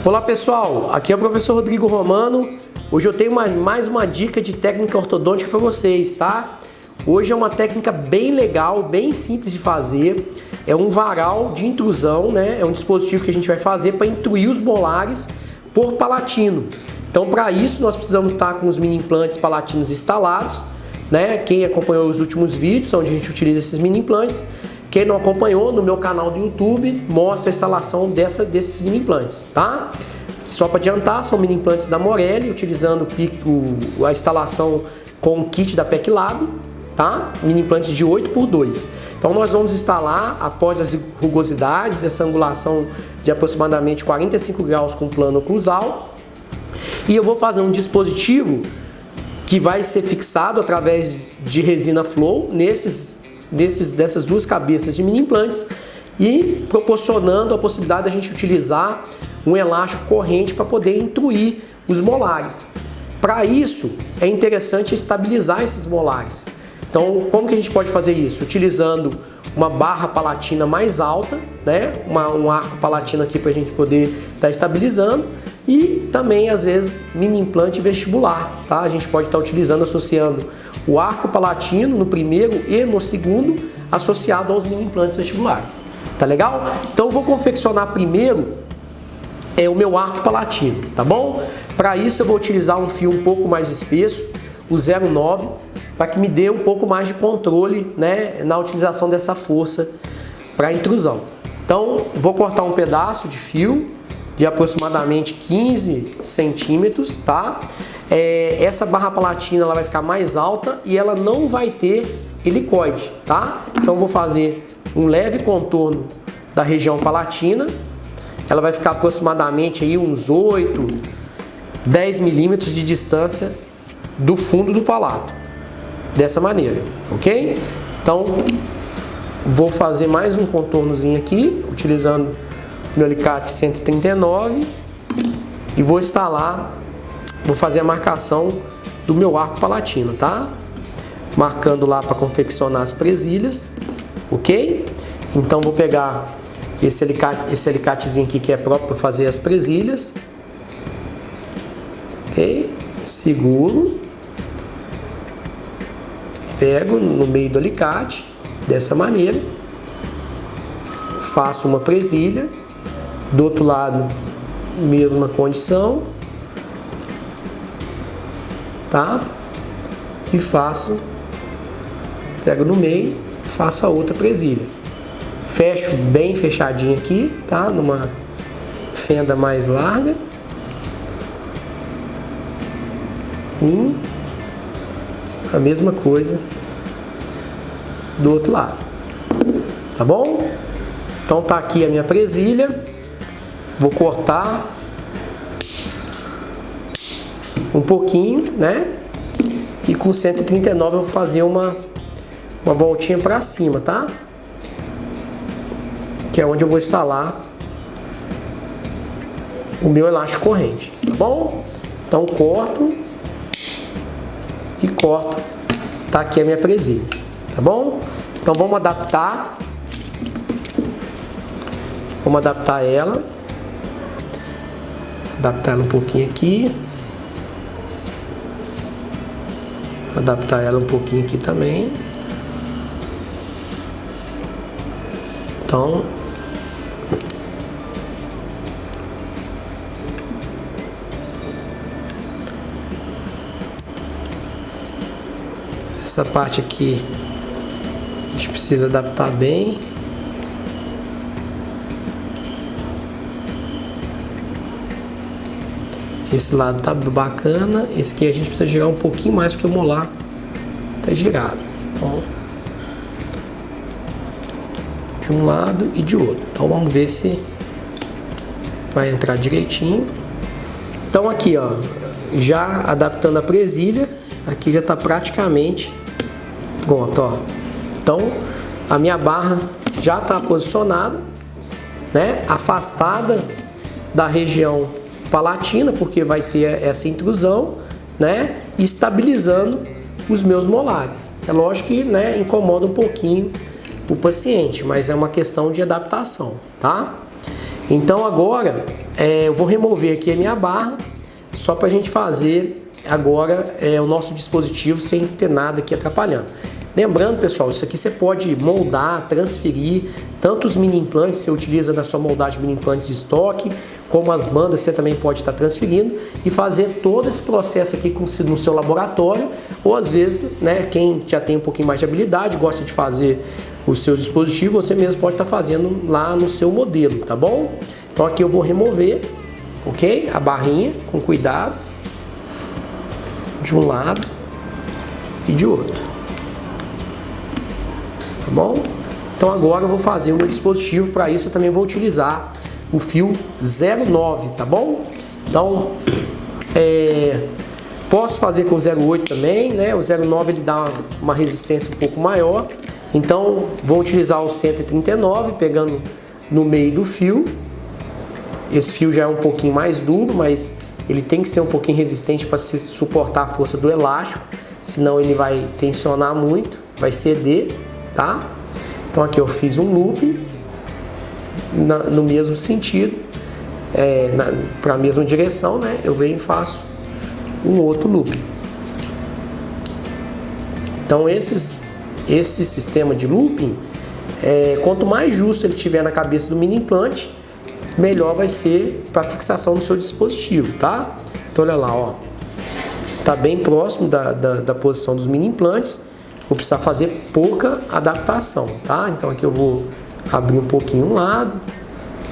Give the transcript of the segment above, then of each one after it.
Olá pessoal, aqui é o professor Rodrigo Romano. Hoje eu tenho mais uma dica de técnica ortodôntica para vocês, tá? Hoje é uma técnica bem legal, bem simples de fazer. É um varal de intrusão, né? É um dispositivo que a gente vai fazer para intruir os molares por palatino. Então, para isso, nós precisamos estar com os mini implantes palatinos instalados, né? Quem acompanhou os últimos vídeos, onde a gente utiliza esses mini implantes. Quem não acompanhou, no meu canal do YouTube, mostra a instalação desses mini implantes, tá? Só para adiantar, são mini implantes da Morelli, utilizando a instalação com o kit da PECLAB, tá? Mini implantes de 8x2. Então nós vamos instalar, após as rugosidades, essa angulação de aproximadamente 45 graus com plano oclusal. E eu vou fazer um dispositivo que vai ser fixado através de resina flow dessas duas cabeças de mini implantes e proporcionando a possibilidade de a gente utilizar um elástico corrente para poder intruir os molares. Para isso, é interessante estabilizar esses molares. Então, como que a gente pode fazer isso? Utilizando uma barra palatina mais alta, né? Um arco palatino aqui para a gente poder estar estabilizando, e também, às vezes, mini implante vestibular, tá? A gente pode estar utilizando, associando o arco palatino no primeiro e no segundo, associado aos mini implantes vestibulares. Tá legal? Então, eu vou confeccionar primeiro o meu arco palatino, tá bom? Para isso, eu vou utilizar um fio um pouco mais espesso, o 0,9, para que me dê um pouco mais de controle, né, na utilização dessa força para intrusão. Então, vou cortar um pedaço de fio de aproximadamente 15 centímetros, tá? Essa barra palatina ela vai ficar mais alta e ela não vai ter helicoide, tá? Então, eu vou fazer um leve contorno da região palatina. Ela vai ficar aproximadamente aí uns 8, 10 milímetros de distância do fundo do palato. Dessa maneira, ok? Então, vou fazer mais um contornozinho aqui, utilizando meu alicate 139 e vou instalar, vou fazer a marcação do meu arco palatino, tá? Marcando lá para confeccionar as presilhas, ok? Então, vou pegar esse alicatezinho aqui que é próprio para fazer as presilhas, ok? Seguro. Pego no meio do alicate, dessa maneira, faço uma presilha, do outro lado, mesma condição, tá? E pego no meio, faço a outra presilha. Fecho bem fechadinho aqui, tá? Numa fenda mais larga. A mesma coisa do outro lado, tá bom? Então tá aqui a minha presilha, vou cortar um pouquinho, né? E com 139 eu vou fazer uma voltinha para cima, tá? Que é onde eu vou instalar o meu elástico corrente, tá bom? Então corto. Tá aqui a minha presilha, tá bom? Então vamos adaptar ela, um pouquinho aqui, adaptar ela um pouquinho aqui também. Então, essa parte aqui a gente precisa adaptar bem. Esse lado tá bacana. Esse aqui a gente precisa girar um pouquinho mais porque o molar tá girado. Então, de um lado e de outro. Então vamos ver se vai entrar direitinho. Então aqui, ó, já adaptando a presilha. Aqui já está praticamente pronto, ó. Então, a minha barra já está posicionada, né? Afastada da região palatina, porque vai ter essa intrusão, né? Estabilizando os meus molares. É lógico que, né, incomoda um pouquinho o paciente, mas é uma questão de adaptação, tá? Então agora eu vou remover aqui a minha barra, só para a gente fazer agora o nosso dispositivo sem ter nada aqui atrapalhando. Lembrando, pessoal, isso aqui você pode moldar, transferir, tanto os mini implantes você utiliza na sua moldagem mini implantes de estoque, como as bandas você também pode estar transferindo e fazer todo esse processo aqui no seu laboratório, ou às vezes, né, quem já tem um pouquinho mais de habilidade, gosta de fazer o seu dispositivo, você mesmo pode estar fazendo lá no seu modelo, tá bom? Então aqui eu vou remover, ok? A barrinha com cuidado, de um lado e de outro. Tá bom? Então agora eu vou fazer o meu dispositivo. Para isso eu também vou utilizar o fio 09, tá bom? Então posso fazer com o 08 também, né? O 09 ele dá uma resistência um pouco maior. Então vou utilizar o 139, pegando no meio do fio. Esse fio já é um pouquinho mais duro, mas ele tem que ser um pouquinho resistente para suportar a força do elástico, senão ele vai tensionar muito, vai ceder, tá? Então aqui eu fiz um loop no mesmo sentido, para a mesma direção, né? Eu venho e faço um outro loop. Então esse sistema de looping, quanto mais justo ele tiver na cabeça do mini implante, melhor vai ser para fixação do seu dispositivo, tá? Então olha lá, ó, tá bem próximo da posição dos mini implantes. Vou precisar fazer pouca adaptação, tá? Então aqui eu vou abrir um pouquinho um lado,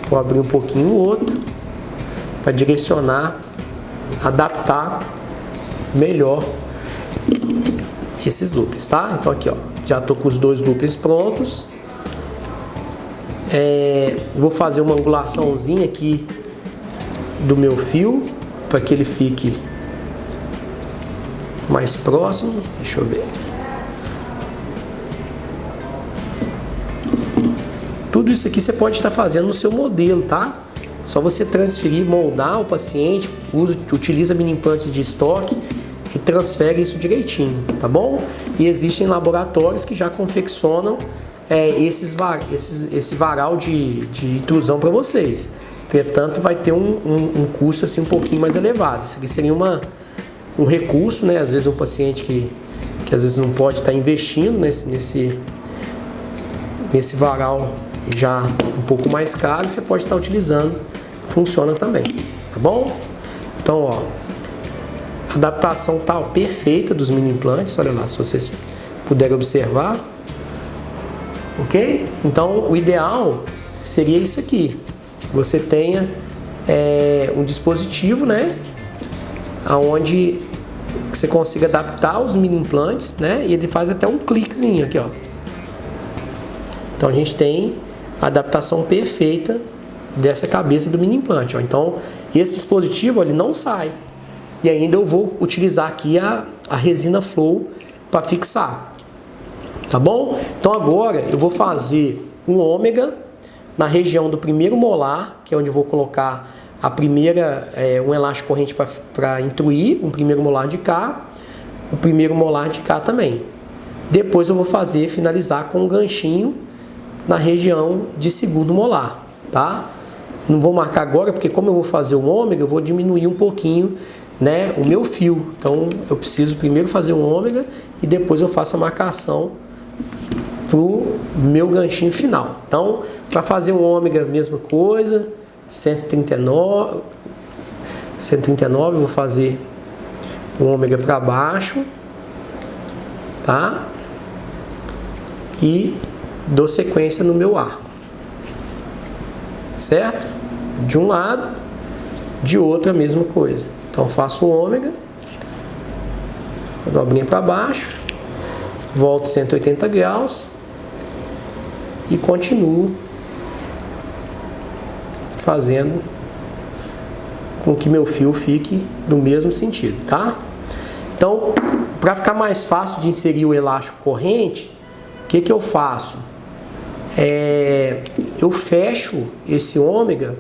vou abrir um pouquinho o outro, para direcionar, adaptar melhor esses loops, tá? Então aqui, ó, já tô com os dois loops prontos. Vou fazer uma angulaçãozinha aqui do meu fio para que ele fique mais próximo. Deixa eu ver. Tudo isso aqui você pode estar fazendo no seu modelo, tá? Só você transferir, moldar o paciente, utiliza mini implantes de estoque e transfere isso direitinho, tá bom? E existem laboratórios que já confeccionam esse varal de intrusão para vocês. Entretanto, vai ter um custo assim um pouquinho mais elevado. Isso aqui seria um recurso, né? Às vezes um paciente que às vezes não pode estar investindo nesse varal já um pouco mais caro, você pode estar utilizando, funciona também, tá bom? Então, ó, a adaptação tá perfeita dos mini implantes, olha lá, se vocês puderem observar, ok? Então, o ideal seria isso aqui, você tenha um dispositivo, né, aonde você consiga adaptar os mini implantes, né, e ele faz até um cliquezinho aqui, ó. Então a gente tem a adaptação perfeita dessa cabeça do mini implante, ó. Então esse dispositivo ele não sai, e ainda eu vou utilizar aqui a resina flow para fixar, tá bom? Então agora eu vou fazer um ômega na região do primeiro molar, que é onde eu vou colocar a primeira, um elástico corrente para intruir, um primeiro molar de cá, o primeiro molar de cá também. Depois eu vou finalizar com um ganchinho na região de segundo molar, tá? Não vou marcar agora, porque como eu vou fazer um ômega, eu vou diminuir um pouquinho, né, o meu fio. Então eu preciso primeiro fazer um ômega e depois eu faço a marcação pro meu ganchinho final. Então, para fazer um ômega, mesma coisa, 139, eu vou fazer um ômega para baixo, tá? E dou sequência no meu arco, certo? De um lado, de outro a mesma coisa. Então faço o ômega, a dobrinha para baixo, volto 180 graus e continuo fazendo com que meu fio fique no mesmo sentido, tá? Então, para ficar mais fácil de inserir o elástico corrente, o que eu faço? Eu fecho esse ômega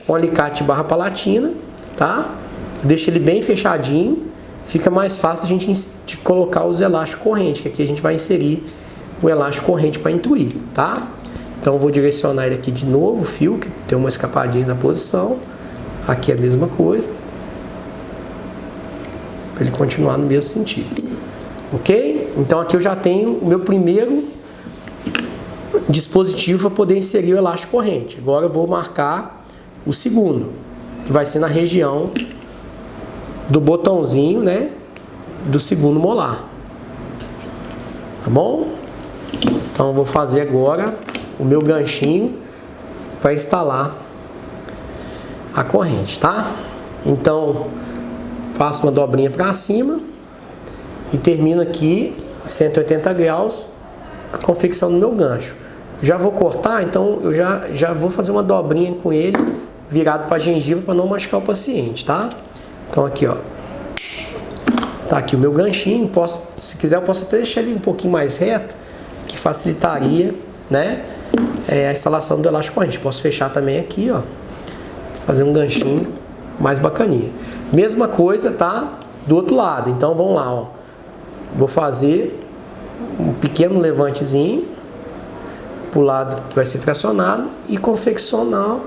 com alicate barra palatina, tá? Deixo ele bem fechadinho, fica mais fácil a gente de colocar os elásticos corrente, que aqui a gente vai inserir o elástico corrente para intruir, tá? Então Então eu vou direcionar ele aqui de novo, o fio, que tem uma escapadinha da posição. Aqui é a mesma coisa. Para ele continuar no mesmo sentido. Ok? Então aqui eu já tenho o meu primeiro dispositivo para poder inserir o elástico corrente. Agora eu vou marcar o segundo, que vai ser na região do botãozinho, né, do segundo molar. Tá bom? Então eu vou fazer agora o meu ganchinho para instalar a corrente, tá? Então faço uma dobrinha para cima e termino aqui 180 graus a confecção do meu gancho. Já vou cortar, então eu já vou fazer uma dobrinha com ele virado para a gengiva para não machucar o paciente, tá? Então aqui, ó, tá aqui o meu ganchinho. Se quiser eu posso até deixar ele um pouquinho mais reto, que facilitaria, né, a instalação do elástico corrente. Posso fechar também aqui, ó, fazer um ganchinho mais bacaninha. Mesma coisa, tá? Do outro lado. Então vamos lá, ó. Vou fazer um pequeno levantezinho pro lado que vai ser tracionado e confeccionar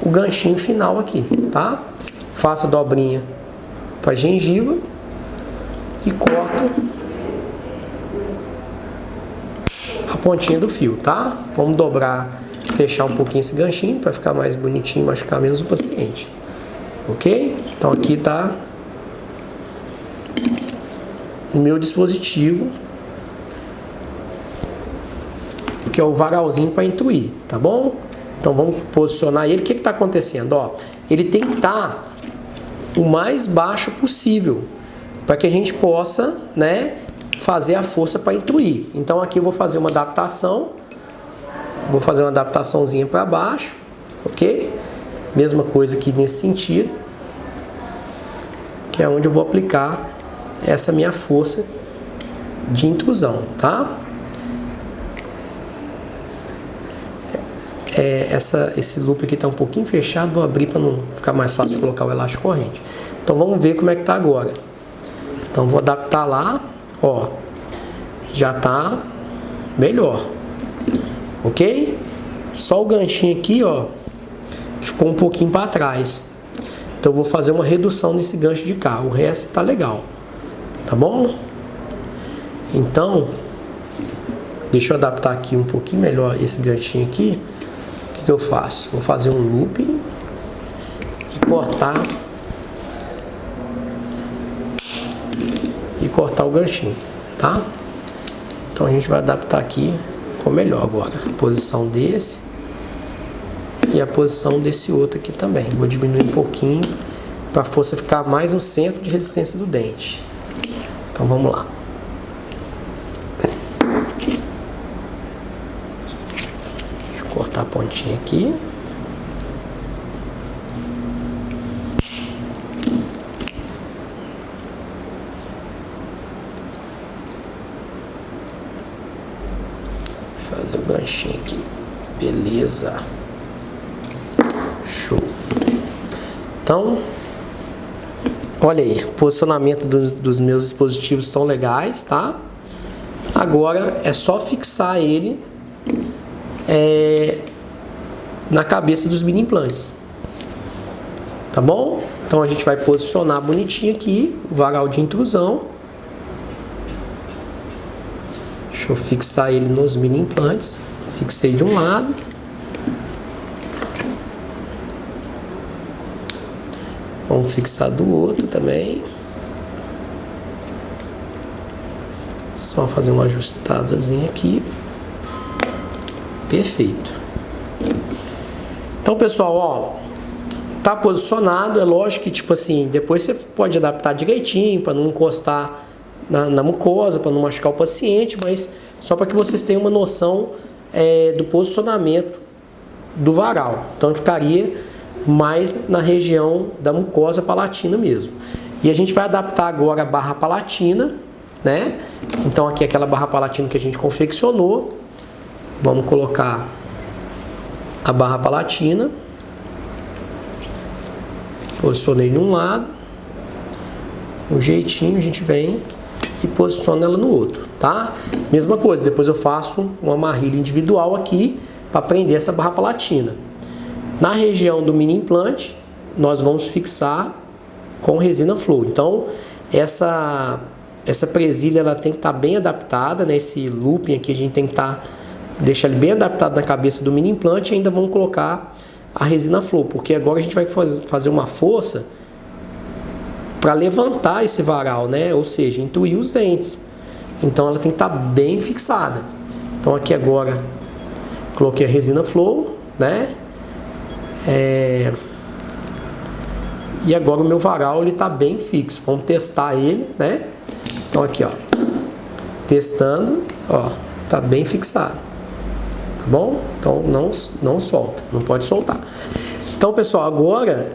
o ganchinho final aqui, tá? Faço a dobrinha para gengiva e corto a pontinha do fio, tá? Vamos dobrar, fechar um pouquinho esse ganchinho para ficar mais bonitinho, machucar menos o paciente. Ok? Então aqui tá o meu dispositivo, que é o varalzinho para intruir, tá bom? Então vamos posicionar ele. O que está acontecendo? Ó, ele tem que estar o mais baixo possível para que a gente possa, né, fazer a força para intruir. Então aqui eu vou fazer uma adaptação, vou fazer uma adaptaçãozinha para baixo, ok? Mesma coisa aqui nesse sentido, que é onde eu vou aplicar essa minha força de intrusão, tá? Esse loop aqui está um pouquinho fechado, vou abrir para não ficar mais fácil de colocar o elástico corrente. Então vamos ver como é que tá agora. Então vou adaptar lá, ó, já tá melhor, ok? Só o ganchinho aqui, ó, ficou um pouquinho para trás. Então eu vou fazer uma redução nesse gancho de cá, o resto tá legal, tá bom? Então deixa eu adaptar aqui um pouquinho melhor esse ganchinho aqui. O que eu faço? Vou fazer um loop e cortar o ganchinho, tá? Então a gente vai adaptar aqui, ficou melhor agora a posição desse e a posição desse outro aqui também. Vou diminuir um pouquinho para a força ficar mais no centro de resistência do dente. Então vamos lá. Cortar a pontinha aqui. Fazer o ganchinho aqui. Beleza. Show. Então, olha aí, o posicionamento dos meus dispositivos estão legais, tá? Agora é só fixar ele na cabeça dos mini implantes, tá bom? Então a gente vai posicionar bonitinho aqui o varal de intrusão. Deixa eu fixar ele nos mini implantes. Fixei de um lado, vamos fixar do outro também. Só fazer uma ajustadazinha aqui. Perfeito. Então, pessoal, ó, tá posicionado. É lógico que, tipo assim, depois você pode adaptar direitinho para não encostar na mucosa, para não machucar o paciente, mas só para que vocês tenham uma noção do posicionamento do varal. Então, ficaria mais na região da mucosa palatina mesmo. E a gente vai adaptar agora a barra palatina, né? Então, aqui é aquela barra palatina que a gente confeccionou. Vamos colocar a barra palatina. Posicionei de um lado. Um jeitinho, a gente vem e posiciona ela no outro, tá? Mesma coisa, depois eu faço uma amarrilha individual aqui para prender essa barra palatina. Na região do mini implante, nós vamos fixar com resina flow. Então, essa presilha ela tem que estar bem adaptada, né? Esse looping aqui a gente tem que deixar ele bem adaptado na cabeça do mini implante, e ainda vamos colocar a resina flow, porque agora a gente vai fazer uma força para levantar esse varal, né? Ou seja, intuir os dentes. Então ela tem que estar bem fixada. Então aqui agora coloquei a resina flow, né? E agora o meu varal ele está bem fixo. Vamos testar ele, né? Então aqui, ó, testando, ó, tá bem fixado, tá bom? Então não solta, não pode soltar. Então, pessoal, agora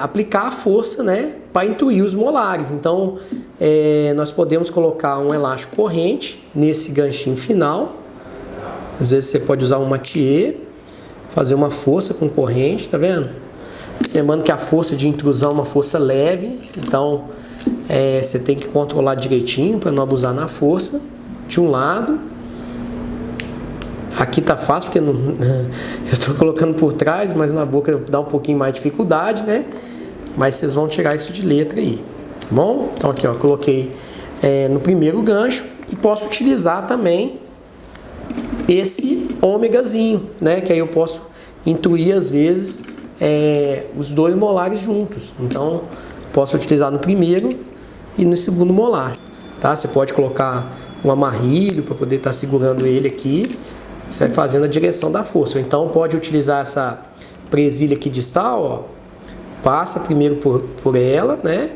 aplicar a força, né, para intuir os molares. Então, nós podemos colocar um elástico corrente nesse ganchinho final. Às vezes você pode usar um mathieu, fazer uma força com corrente, tá vendo? Lembrando que a força de intrusão é uma força leve, então você tem que controlar direitinho para não abusar na força. De um lado, aqui tá fácil porque eu estou colocando por trás, mas na boca dá um pouquinho mais de dificuldade, né? Mas vocês vão tirar isso de letra aí, tá bom? Então aqui, ó, coloquei no primeiro gancho e posso utilizar também esse ômegazinho, né? Que aí eu posso intuir às vezes os dois molares juntos. Então posso utilizar no primeiro e no segundo molar, tá? Você pode colocar um amarrilho para poder estar segurando ele aqui. Você vai fazendo a direção da força. Então pode utilizar essa presilha aqui distal, ó. Passa primeiro por ela, né?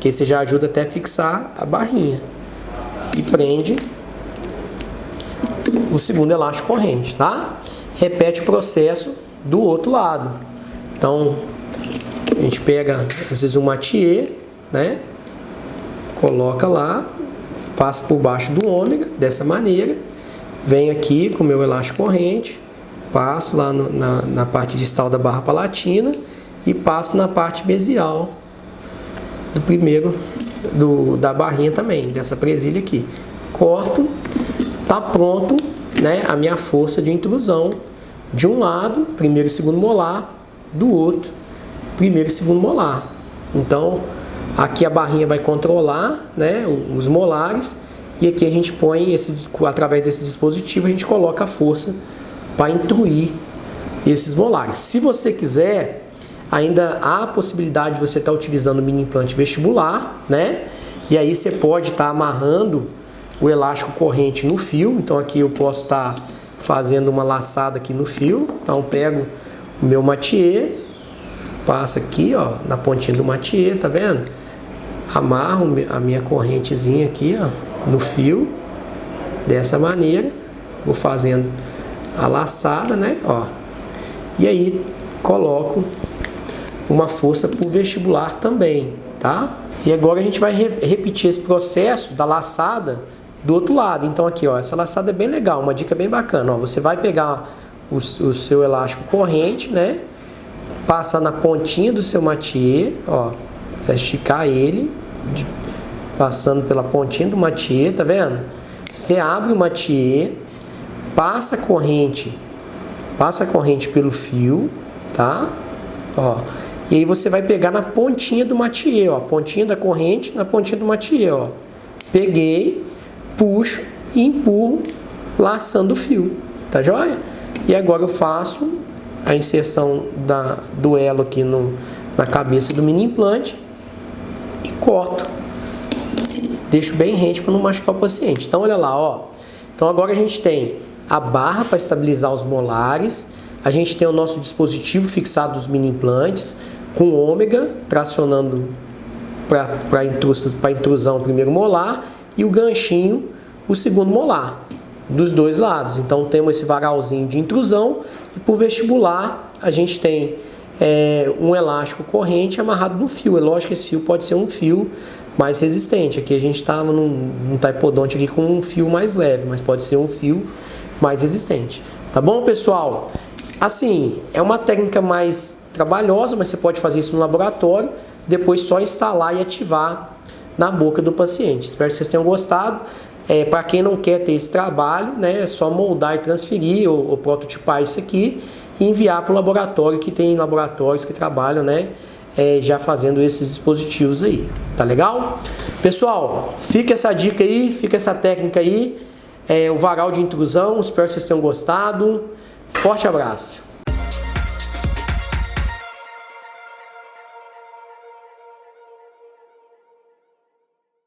Que aí você já ajuda até a fixar a barrinha. E prende o segundo elástico corrente, tá? Repete o processo do outro lado. Então a gente pega às vezes um mathieu, né? Coloca lá, passa por baixo do ômega, dessa maneira. Venho aqui com o meu elástico corrente, passo lá na parte distal da barra palatina e passo na parte mesial do primeiro, da barrinha também, dessa presilha aqui. Corto, tá pronto, né, a minha força de intrusão. De um lado, primeiro e segundo molar, do outro, primeiro e segundo molar. Então, aqui a barrinha vai controlar, né, os molares. E aqui a gente põe, através desse dispositivo, a gente coloca a força para intruir esses molares. Se você quiser, ainda há a possibilidade de você estar utilizando o mini implante vestibular, né? E aí você pode estar amarrando o elástico corrente no fio. Então aqui eu posso estar fazendo uma laçada aqui no fio. Então pego o meu mathieu, passo aqui, ó, na pontinha do mathieu, tá vendo? Amarro a minha correntezinha aqui, ó, no fio, dessa maneira, vou fazendo a laçada, né, ó, e aí coloco uma força por vestibular também, tá? E agora a gente vai repetir esse processo da laçada do outro lado. Então aqui, ó, essa laçada é bem legal, uma dica bem bacana, ó, você vai pegar o seu elástico corrente, né, passa na pontinha do seu mathieu, ó, você vai esticar ele, passando pela pontinha do mathieu, tá vendo? Você abre o mathieu, passa a corrente pelo fio, tá? Ó, e aí você vai pegar na pontinha do mathieu, ó, pontinha da corrente na pontinha do mathieu, ó. Peguei, puxo e empurro, laçando o fio, tá joia? E agora eu faço a inserção do elo aqui na cabeça do mini implante e corto. Deixo bem rente para não machucar o paciente. Então olha lá, ó. Então agora a gente tem a barra para estabilizar os molares. A gente tem o nosso dispositivo fixado dos mini implantes com ômega tracionando para intrusão o primeiro molar e o ganchinho o segundo molar dos dois lados. Então temos esse varalzinho de intrusão e por vestibular a gente tem um elástico corrente amarrado no fio. É lógico que esse fio pode ser um fio mais resistente. Aqui a gente está num taipodonte aqui com um fio mais leve, mas pode ser um fio mais resistente. Tá bom, pessoal? Assim, é uma técnica mais trabalhosa, mas você pode fazer isso no laboratório, depois só instalar e ativar na boca do paciente. Espero que vocês tenham gostado. Para quem não quer ter esse trabalho, né, é só moldar e transferir ou prototipar isso aqui e enviar para o laboratório, que tem laboratórios que trabalham, né, já fazendo esses dispositivos aí. Tá legal? Pessoal, fica essa dica aí, fica essa técnica aí, o varal de intrusão. Espero que vocês tenham gostado. Forte abraço!